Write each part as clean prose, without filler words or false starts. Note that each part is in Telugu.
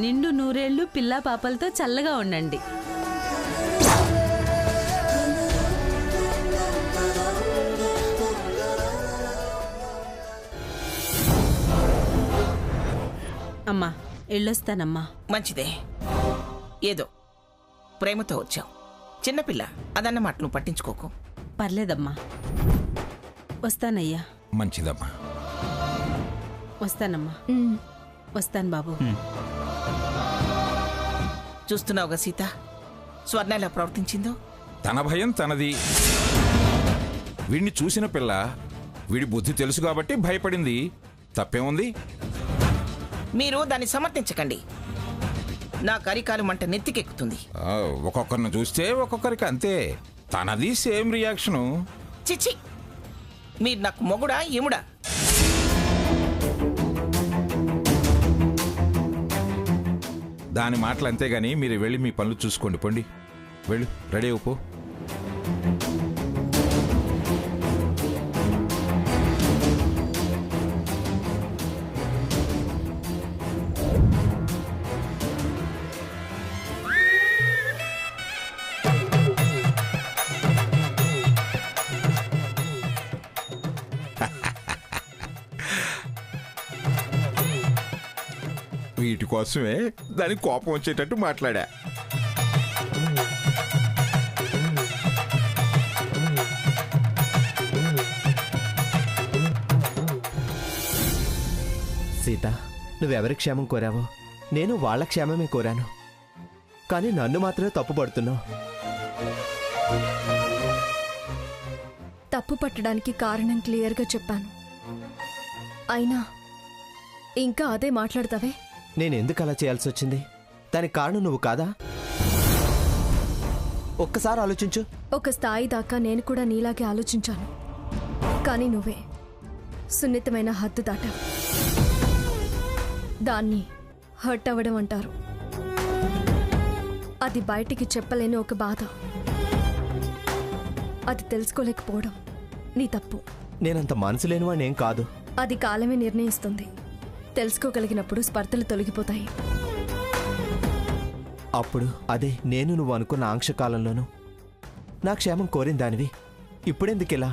నిండు నూరేళ్లు పిల్లా పాపలతో చల్లగా ఉండండి. అమ్మా ఎళ్ళొస్తానమ్మా. మంచిదే, ఏదో ప్రేమతో వచ్చావు. చిన్నపిల్ల అదన్న మాట నువ్వు పట్టించుకోకు. పర్లేదమ్మా, వస్తానయ్యా. మంచిదమ్మా. వస్తానమ్మా. వస్తాను బాబు. చూస్తున్నావుగా సీత, స్వర్ణ ఎలా ప్రవర్తించిందో. తన భయం తనది. వీడిని చూసిన పిల్ల వీడి బుద్ధి తెలుసు కాబట్టి భయపడింది. తప్పేముంది? మీరు దాన్ని సమర్థించకండి. నా కరికాలు మంట నెత్తికెక్కుతుంది. ఒక్కొక్కరిని చూస్తే ఒక్కొక్కరికి అంతే. తనది సేమ్ రియాక్షను. చిచ్చి, మీరు నాకు మొగుడా ఎముడా? దాని మాటలు అంతేగాని మీరు వెళ్ళి మీ పనులు చూసుకోండి. పోండి, వెళ్ళు, రెడీ అయిపో. వీటి కోసమే దానికి కోపం వచ్చేటట్టు మాట్లాడా. సీత, నువ్వెవరి క్షేమం కోరావో నేను వాళ్ళ క్షేమమే కోరాను. కానీ నన్ను మాత్రమే తప్పుపడుతున్నావు. తప్పు పట్టడానికి కారణం క్లియర్గా చెప్పాను. అయినా ఇంకా అదే మాట్లాడతావే? నేనెందుకు అలా చేయాల్సి వచ్చింది? దానికి కారణం నువ్వు కాదా? ఒక్కసారి ఆలోచించు. ఒక స్థాయి దాకా నేను కూడా నీలాగే ఆలోచించాను. కానీ నువ్వే సున్నితమైన హద్దు దాటావు. దాన్ని హర్ట్ అవ్వడం అంటారు. అది బయటికి చెప్పలేని ఒక బాధ. అది తెలుసుకోలేకపోవడం నీ తప్పు. నేనంత మనసు లేనివాణ్ణేం కాదు. అది కాలమే నిర్ణయిస్తుంది. తెలుసుకోగలిగినప్పుడు స్పర్ధలు తొలగిపోతాయి. అప్పుడు అదే నేను నువ్వు అనుకున్న ఆంక్షకాలంలోనూ నా క్షేమం కోరిన దానివి. ఇప్పుడెందుకిలా?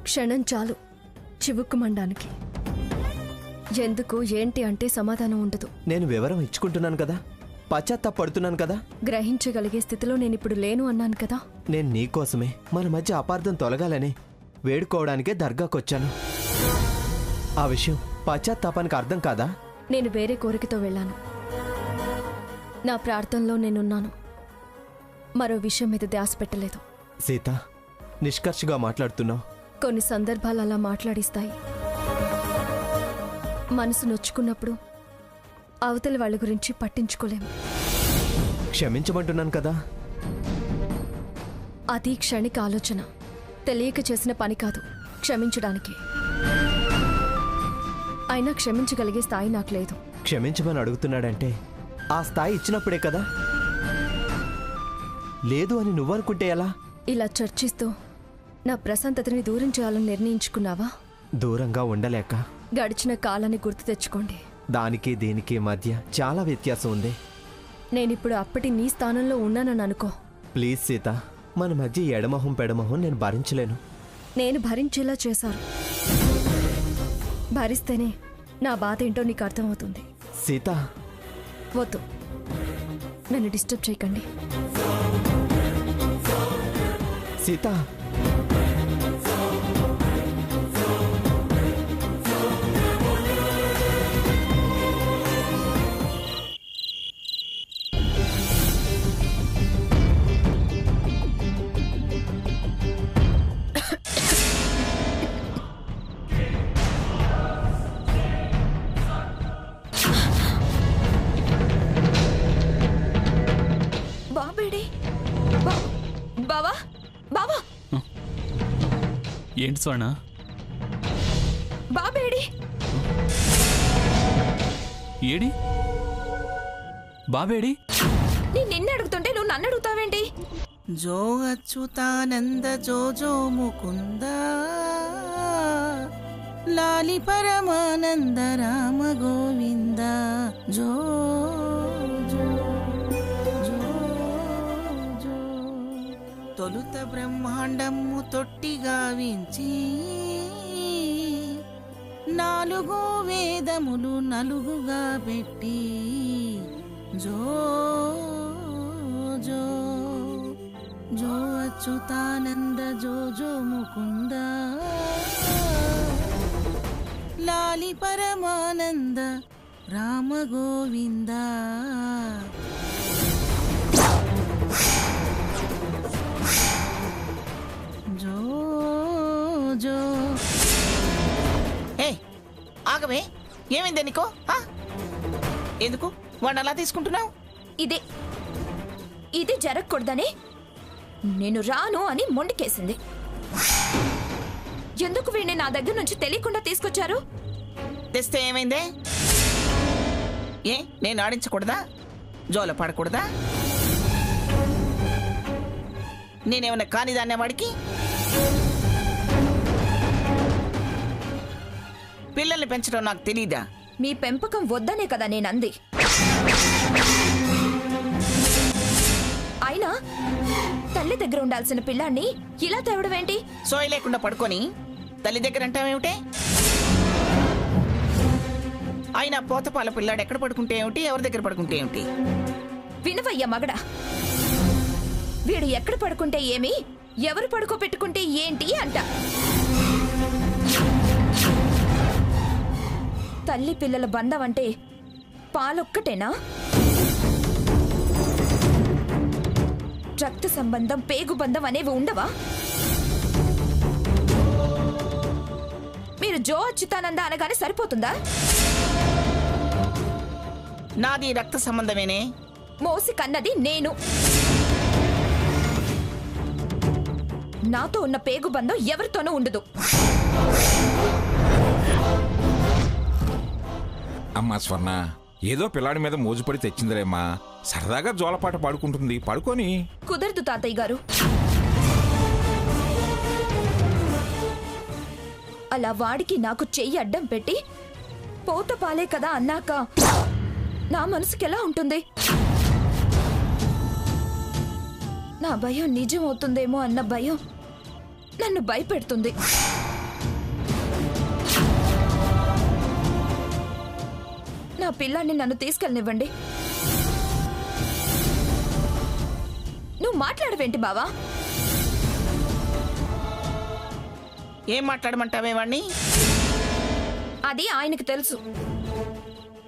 క్షణం చాలు చివుక్కుమండానికి. ఎందుకు ఏంటి అంటే సమాధానం ఉండదు. నేను వివరం ఇచ్చుకుంటున్నాను కదా, పశ్చాత్తాపడుతున్నాను కదా. గ్రహించగలిగే స్థితిలో నేనిప్పుడు లేను అన్నాను కదా. నేను నీకోసమే మన మధ్య అపార్థం తొలగాలని వేడుకోవడానికే దర్గాకొచ్చాను. ఆ విషయం పశ్చాత్తాపానికి అర్థం కాదా? నేను వేరే కోరికతో వెళ్ళాను. నా ప్రార్థనలో నేనున్నాను. మరో విషయం మీద ధ్యాస పెట్టలేదు. సీత, నిష్కర్షగా మాట్లాడుతున్నావు. కొన్ని సందర్భాలు అలా మాట్లాడిస్తాయి. మనసు నొచ్చుకున్నప్పుడు అవతలి వాళ్ళ గురించి పట్టించుకోలేము. క్షమించమంటున్నాను కదా. అది క్షణిక ఆలోచన. తెలియక చేసిన పని కాదు క్షమించడానికి. అయినా క్షమించగలిగే స్థాయి నాకు లేదు. క్షమించమని అడుగుతున్నాడంటే ఆ స్థాయి ఇచ్చినప్పుడే కదా. లేదు అని నువ్వనుకుంటే ఎలా? ఇలా చర్చిస్తూ నా ప్రశాంతతని దూరం చేయాలని నిర్ణయించుకున్నావా? దూరంగా ఉండలేక. గడిచిన కాలాన్ని గుర్తు తెచ్చుకోండి. దానికి దీనికి మధ్య చాలా వ్యత్యాసం ఉంది. నేనిప్పుడు అప్పటి నీ స్థానంలో ఉన్నానని అనుకో. ప్లీజ్ సీత, మన మధ్య ఎడమొహం పెడమొహం నేను భరించలేను. నేను భరించేలా చేశారు. భరిస్తేనే నా బాధ ఏంటో నీకు అర్థమవుతుంది. సీత, వద్దు, నన్ను డిస్టర్బ్ చేయకండి. సీత, బావా, బావా, ఏంటి స్వర్ణ? బాబేడి ఏడి? బాబేడి? నిన్ను అడుగుతుంటే నువ్వు నన్ను అడుగుతావేంటి? జో అచ్యుతానంద జో జో ముకుంద లాలి పరమానంద రామ గోవింద జో జో జో జో. తొలుత బ్రహ్మాండము తొట్టిగా వించి 4 వేదములు నలుగుగా పెట్టి జో జో జో అచ్యుతానంద జో జో ముకుంద లాలి పరమానంద రామ గోవింద. జో జో. ఏ ఆగవే, ఏమైందే నీకో? ఎందుకు వాడిని అలా తీసుకుంటున్నావు? ఇది జరగకూడదని నేను రాను అని మొండికేసింది. ఎందుకు వీడిని నా దగ్గర నుంచి తెలియకుండా తీసుకొచ్చారు? తెస్తే ఏమైందే? ఏ నేను ఆడించకూడదా? జోల పడకూడదా? నేనేమన్నా కాని దాన్నే వాడికి? పిల్లల్ని పెంచడం నాకు తెలీదా? మీ పెంపకం వద్దనే కదా నేనంది. అయినా తల్లి దగ్గర ఉండాల్సిన పిల్లాన్ని ఇలా తేవడమేంటి? సోయి లేకుండా పడుకొని తల్లి దగ్గర అంటావేమిటే? అయినా పోతపాల పిల్లాడు ఎక్కడ పడుకుంటే ఏమిటి, ఎవరి దగ్గర పడుకుంటే ఏమిటి? వినవయ్యా మగడా, వీడు ఎక్కడ పడుకుంటే ఏమి, ఎవరు పడుకోబెట్టుకుంటే ఏంటి అంట. తల్లి పిల్లల బంధం అంటే పాలొక్కటేనా? రక్త సంబంధం, పేగు బంధం అనేవి ఉండవా? మీరు జో అచ్యుతానంద అనగానే సరిపోతుందా? నాది రక్త సంబంధమేనే. మోసి కన్నది నేను. నాతో ఉన్న పేగు బంధం ఎవరితోనూ ఉండదు. అమ్మా స్వర్ణ, ఏదో పిల్లాడి మీద మోజుపడి తెచ్చిందిరేమ్మా. సరదాగా జోలపాట పాడుకుంటుంది, పడుకొని. కుదరదు తాతయ్య గారు. అలా వాడికి నాకు చెయ్యి అడ్డం పెట్టి పోత పాలే కదా అన్నాక నా మనసుకెలా ఉంటుంది? నా భయం నిజం అవుతుందేమో అన్న భయం నన్ను భయపెడుతుంది. నా పిల్లాన్ని నన్ను తీసుకెళ్ళనివ్వండి. నువ్వు మాట్లాడవేంటి బావా? ఏం మాట్లాడమంటావే వాణ్ణి? అది ఆయనకు తెలుసు.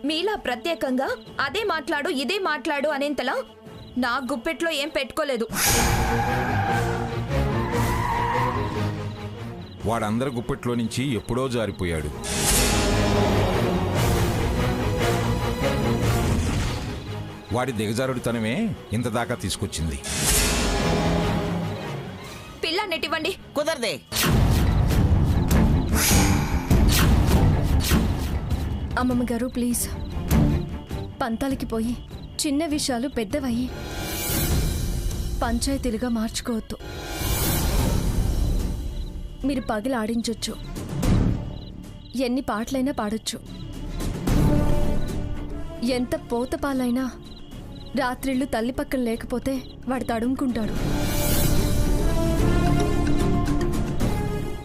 మీలా ప్రత్యేకంగా అదే మాట్లాడు ఇదే మాట్లాడు అనేంతలా నా గుప్పెట్లో ఏం పెట్టుకోలేదు. వాడందరి గుప్పెట్లో నుంచి ఎప్పుడో జారిపోయాడు. వాడి దిగజారుడితనమే ఇంతదాకా తీసుకొచ్చింది. పిల్లన్నిటివ్వండి. కుదరదే. అమ్మమ్మ గారు ప్లీజ్, పంతాలకి పోయి చిన్న విషయాలు పెద్దవయ్యి పంచాయతీలుగా మార్చుకోవద్దు. మీరు పగలు ఆడించొచ్చు, ఎన్ని పాటలైనా పాడొచ్చు, ఎంత పోతపాలైనా రాత్రిళ్ళు తల్లి పక్కన లేకపోతే వాడు తడుముకుంటాడు.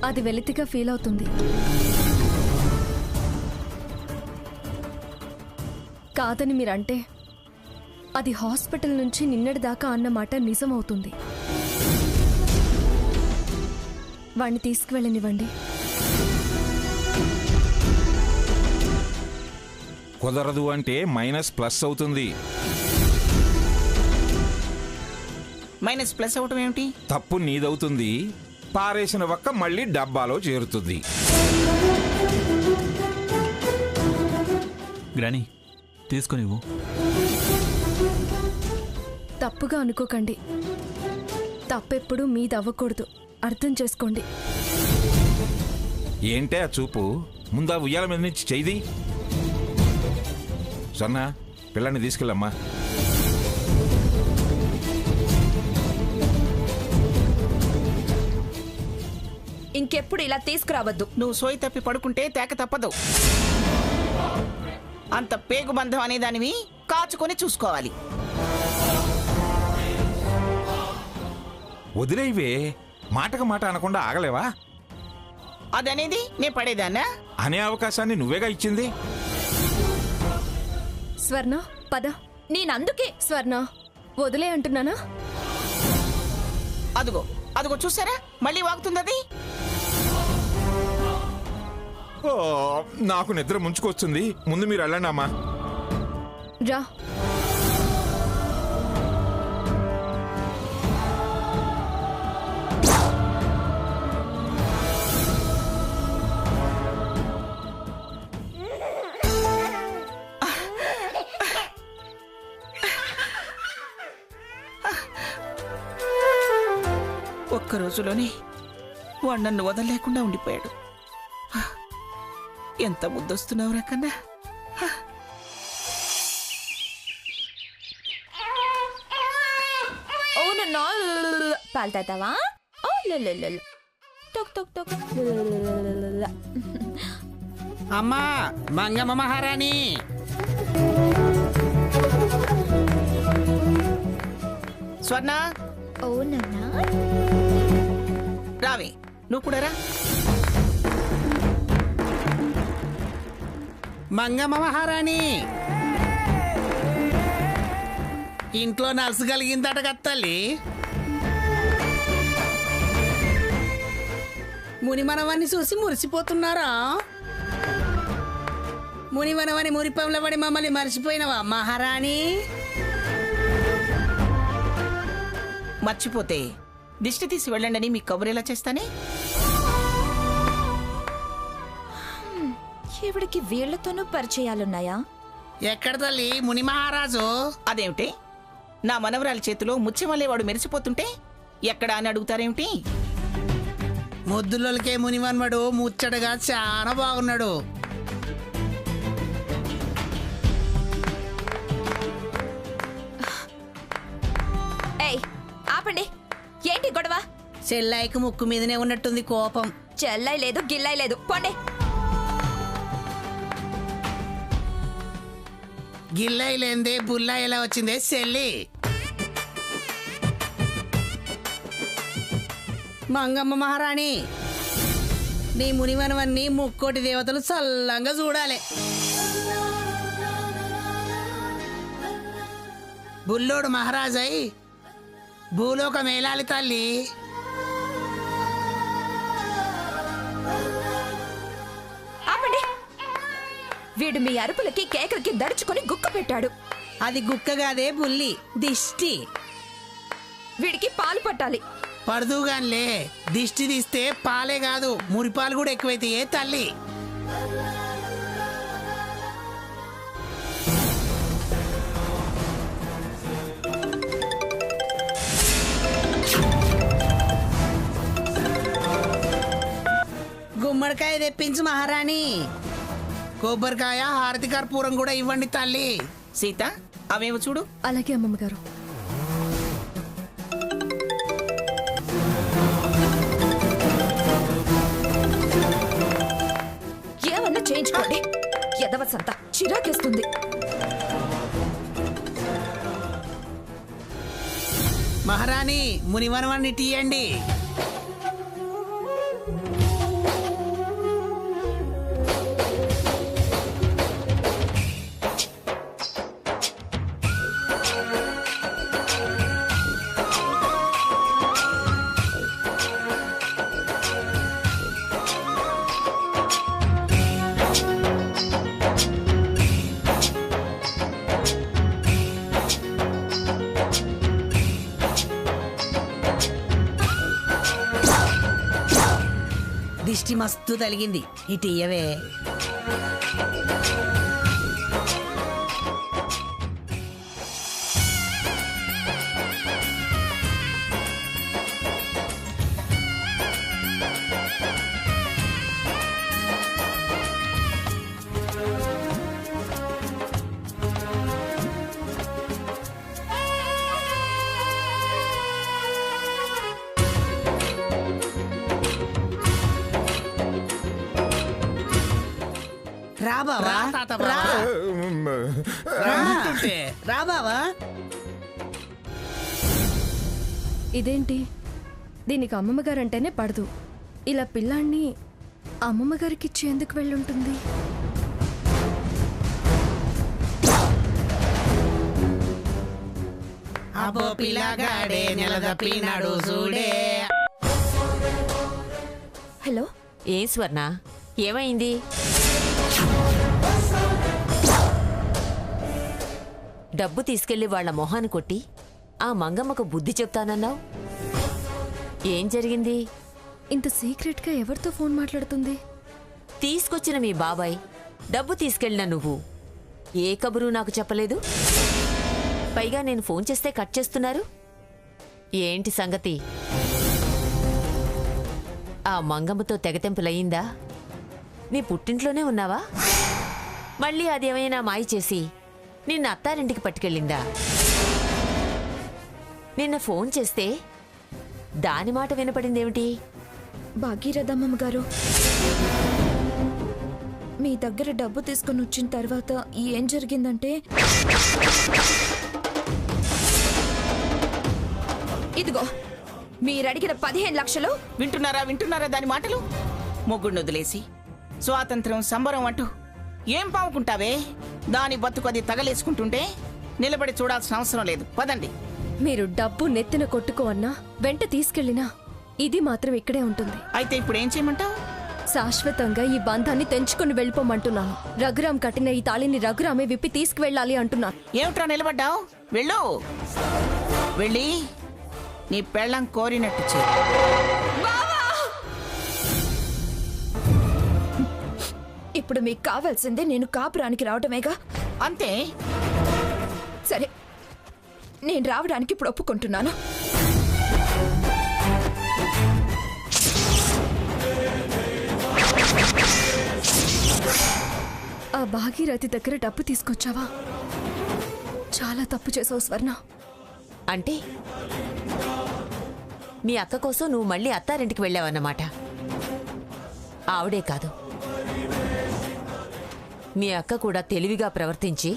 అది వెలితిగా ఫీల్ అవుతుంది. కాదని మీరంటే అది హాస్పిటల్ నుంచి నిన్నటిదాకా అన్నమాట నిజమవుతుంది. వాణ్ణి తీసుకువెళ్ళనివ్వండి. కుదరదు అంటే మైనస్ ప్లస్ అవుతుంది. మైనస్ ప్లస్ అవటం ఏమిటి? తప్పు నీదవుతుంది. పారేసిన ఒక్క మళ్ళీ డబ్బాలో చేరుతుంది. గ్రానీ తీసుకునివ్వు. తప్పుగా అనుకోకండి. తప్పెప్పుడు మీదవ్వకూడదు, అర్థం చేసుకోండి. ఏంటే ఆ చూపు? ముందా ఉయ్యాల మీద నుంచి చేయి. సన్నా, పిల్లాన్ని తీసుకెళ్ళమ్మా. ఇంకెప్పుడు ఇలా తీసుకురావద్దు. నువ్వు సోయి తప్పి పడుకుంటే తేక తప్పదు. అంత పేగు బంధం అనే దానివి కాచుకొని చూసుకోవాలి. వదిలేవే, మాటకు మాట అనకుండా ఆగలేవా? అదనేది నే పడేదాన్నా? అనే అవకాశాన్ని నువ్వేగా ఇచ్చింది. స్వర్ణ పద. నేనందుకే స్వర్ణ వదిలే అంటున్నానా? అదుగో అదుగో చూసారా, మళ్ళీ వాగుతుంది అది. ఓ, నాకు నిద్ర ముంచుకొస్తుంది. ముందు మీరు వెళ్ళండి అమ్మా. రా. ఒక్క రోజులోనే వాడు నన్ను వదలలేకుండా ఉండిపోయాడు. ఎంత ముద్దొస్తున్నావురా కన్నా. అవునన్నా పాలు తాతావా? ఓ లొల్లొల్లొల్ల. టొక్ టొక్ టొక్. లొల్లొల్లొల్ల. అమ్మా మంగమ్మ మహారాణి, స్వర్ణ అవునన్నా. రావే, నువ్వు కూడా రా. మంగమ్మ మహారాణి, ఇంట్లో నలుసు కలిగిందట కదా తల్లి. మునిమనవాన్ని చూసి మురిసిపోతున్నారా? మునిమనవని మురిపంలో పడి మమ్మల్ని మర్చిపోయినవా మహారాణి? మర్చిపోతే దిష్టి తీసి వెళ్ళండి మీ కబురేలా చేస్తానే. ఈవిడికి వీళ్లతోనూ పరిచయాలున్నాయా? ఎక్కడ తల్లి ముని మహారాజు? అదేమిటి, నా మనవరాలి చేతిలో ముత్యమల్లే వాడు మెరిసిపోతుంటే ఎక్కడ అని అడుగుతారేమిటి? ముద్దులకే మునివన్మడు ముచ్చటగా చాలా బాగున్నాడు. ఏయ్ ఆపండి, ఏంటి గొడవ? చెల్లాయికి ముక్కు మీదనే ఉన్నట్టుంది కోపం. చెల్లై లేదు గిల్లై లేదు, పోండి. గిల్లాయి లేందే బుల్లా ఎలా వచ్చిందే చెల్లి? మంగమ్మ మహారాణి, నీ మునివనవన్నీ ముక్కోటి దేవతలు చల్లంగా చూడాలి. బుల్లోడు మహారాజై భూలోక మేలాలి తల్లి. ఆపండి. వీడు మీ అరుపులకి కేకలకి దడుచుకొని గుక్క పెట్టాడు. అది గుక్కగాదే బుల్లి, దిష్టి. వీడికి పాలు పట్టాలి. పడుదుగాన్లే, దిష్టి తీస్తే పాలే కాదు మురిపాలు కూడా ఎక్కువైతే తల్లి. గుమ్మడికాయ తెప్పించు మహారాణి. కొబ్బరికాయ హారతి కర్పూరం కూడా ఇవ్వండి తల్లి. సీత, అవేమో చూడు. అలాగే అమ్మమ్మ గారు. ఏమన్నా చేయించుకోండి. ఎదవసంతా చిరాకేస్తుంది. మహారాణి, మునివనవాన్ని తీయండి. దిష్టి మస్తు తలిగింది, ఇటు ఇయ్యవే. రా బావా రా తాత రా. బావా. రమ్మంటుంటే. రా బావా. ఇదేంటి దీనికి అమ్మమ్మ గారు అంటేనే పడదు. ఇలా పిల్లాన్ని అమ్మమ్మ గారికి ఇచ్చి ఎందుకు వెళ్ళుంటుంది? అబ్బో పిల్లగాడే నెలదప్పినాడు చూడే. హలో, ఏం స్వర్ణ, ఏమైంది? డబ్బు తీసుకెళ్లి వాళ్ల మొహాన్ని కొట్టి ఆ మంగమ్మకు బుద్ధి చెప్తానన్నావు. ఏం జరిగింది? ఇంత సీక్రెట్గా ఎవరితో ఫోన్ మాట్లాడుతుంది? తీసుకొచ్చిన మీ బాబాయ్, డబ్బు తీసుకెళ్ళిన నువ్వు ఏ కబురు నాకు చెప్పలేదు. పైగా నేను ఫోన్ చేస్తే కట్ చేస్తున్నారు. ఏంటి సంగతి? ఆ మంగమ్మతో తెగతెంపులయ్యిందా? నీ పుట్టింట్లోనే ఉన్నావా? మళ్ళీ అదేమైనా మాయ చేసి నిన్న అత్తారింటికి పట్టుకెళ్ళిందా? నిన్న ఫోన్ చేస్తే దాని మాట వినపడిందేమిటి? భాగీరథమ్మమ్మ గారు, మీ దగ్గర డబ్బు తీసుకొని వచ్చిన తర్వాత ఏం జరిగిందంటే, ఇదిగో మీరడిగిన 15 లక్షలు. వింటున్నారా దాని మాటలు? మొగ్గుడిని వదిలేసి స్వాతంత్రం సంబరం అంటూ ఏం పావుకుంటావే? దాని బతుకు అది తగలేసుకుంటుంటే నిలబడి చూడాల్సిన అవసరం లేదు. పదండి. మీరు డబ్బు నెత్తిన కొట్టుకో అన్నా, వెంట తీసుకెళ్ళినా ఇది మాత్రం ఇక్కడే ఉంటుంది. అయితే ఇప్పుడు ఏం చేయమంటావు? శాశ్వతంగా ఈ బంధాన్ని తెంచుకొని వెళ్ళిపోమంటున్నాను. రఘురాం కట్టిన ఈ తాళిని రఘురామే విప్పి తీసుకువెళ్ళాలి అంటున్నాను. ఏమిట్రా నిలబడ్డావు? వెళ్ళు. వెళ్ళి నీ పెళ్ళం కోరినట్టు చెయ్యి. ఇప్పుడు మీకు కావాల్సిందే నేను కాపురానికి రావటమేగా. అంతే. సరే, నేను రావడానికి ఇప్పుడు ఒప్పుకుంటున్నాను. ఆ భాగీరథి దగ్గర డబ్బు తీసుకొచ్చావా? చాలా తప్పు చేసావు స్వర్ణ. అంటే మీ అక్క కోసం నువ్వు మళ్ళీ అత్తారింటికి వెళ్ళావన్నమాట. ఆవిడే కాదు, మీ అక్క కూడా తెలివిగా ప్రవర్తించి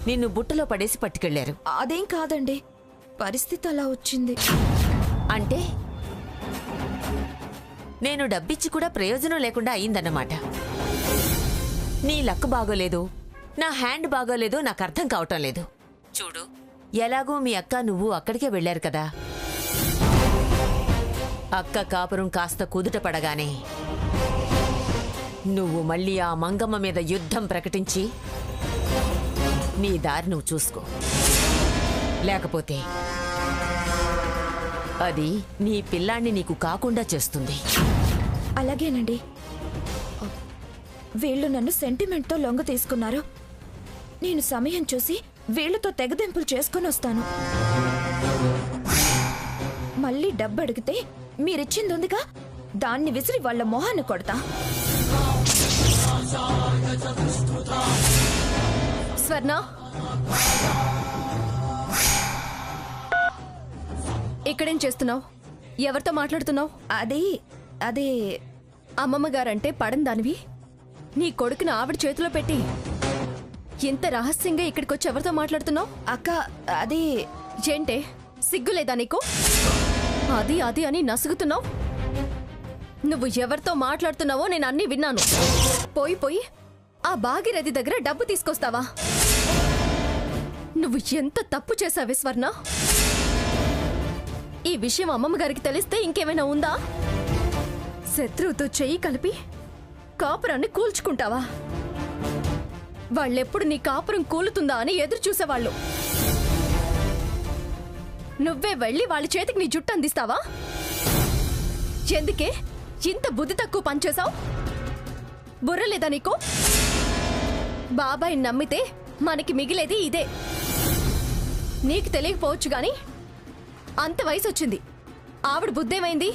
నిన్ను బుట్టలో పడేసి పట్టుకెళ్లారు. అదేం కాదండి, పరిస్థితి అలా వచ్చింది. అంటే నేను డబ్బిచ్చి కూడా ప్రయోజనం లేకుండా అయిందన్నమాట. నీ లక్ బాగోలేదు, నా హ్యాండ్ బాగోలేదు, నాకు అర్థం కావటం లేదు. చూడు, ఎలాగూ మీ అక్క నువ్వు అక్కడికే వెళ్లారు కదా. అక్క కాపురం కాస్త కుదుట పడగానే నువ్వు మళ్ళీ ఆ మంగమ్మ మీద యుద్ధం ప్రకటించి నీ దారి నువ్వు చూసుకో. లేకపోతే అది నీ పిల్లాన్ని నీకు కాకుండా చేస్తుంది. అలాగేనండి. వీళ్ళు నన్ను సెంటిమెంట్తో లొంగ తీసుకున్నారు. నేను సమయం చూసి వీళ్ళతో తెగదెంపులు చేసుకుని వస్తాను. మళ్ళీ డబ్బు అడిగితే మీరిచ్చిందుందిగా, దాన్ని విసిరి వాళ్ళ మొహాన్ని కొడతా. స్వర్ణ, ఇక్కడేం చేస్తున్నావు? ఎవరితో మాట్లాడుతున్నావు? అదే అమ్మమ్మ గారంటే పడని దానివి నీ కొడుకుని ఆవిడ చేతిలో పెట్టి ఇంత రహస్యంగా ఇక్కడికొచ్చి ఎవరితో మాట్లాడుతున్నావు? అక్క, అది ఏంటే, సిగ్గులేదా నీకు? అది అది అని నసుగుతున్నావు. నువ్వు ఎవరితో మాట్లాడుతున్నావో నేను అన్నీ విన్నాను. పోయి పోయి ఆ భాగీరథి దగ్గర డబ్బు తీసుకొస్తావా? నువ్వు ఎంత తప్పు చేశావే స్వర్ణ. ఈ విషయం అమ్మమ్మ గారికి తెలిస్తే ఇంకేమైనా ఉందా? శత్రువుతో చెయ్యి కలిపి కాపురాన్ని కూల్చుకుంటావా? వాళ్ళెప్పుడు నీ కాపురం కూలుతుందా అని ఎదురు చూసేవాళ్ళు. నువ్వే వెళ్ళి వాళ్ళ చేతికి నీ జుట్టు అందిస్తావా? ఎందుకే ఇంత బుద్ధి తక్కువ పనిచేశావు? బుర్రలేదా నీకు? బాబాయ్ నమ్మితే మనకి మిగిలేది ఇదే. నీకు తెలియకపోవచ్చు గాని అంత వయసు వచ్చింది. ఆవిడ బుద్ధేమైంది?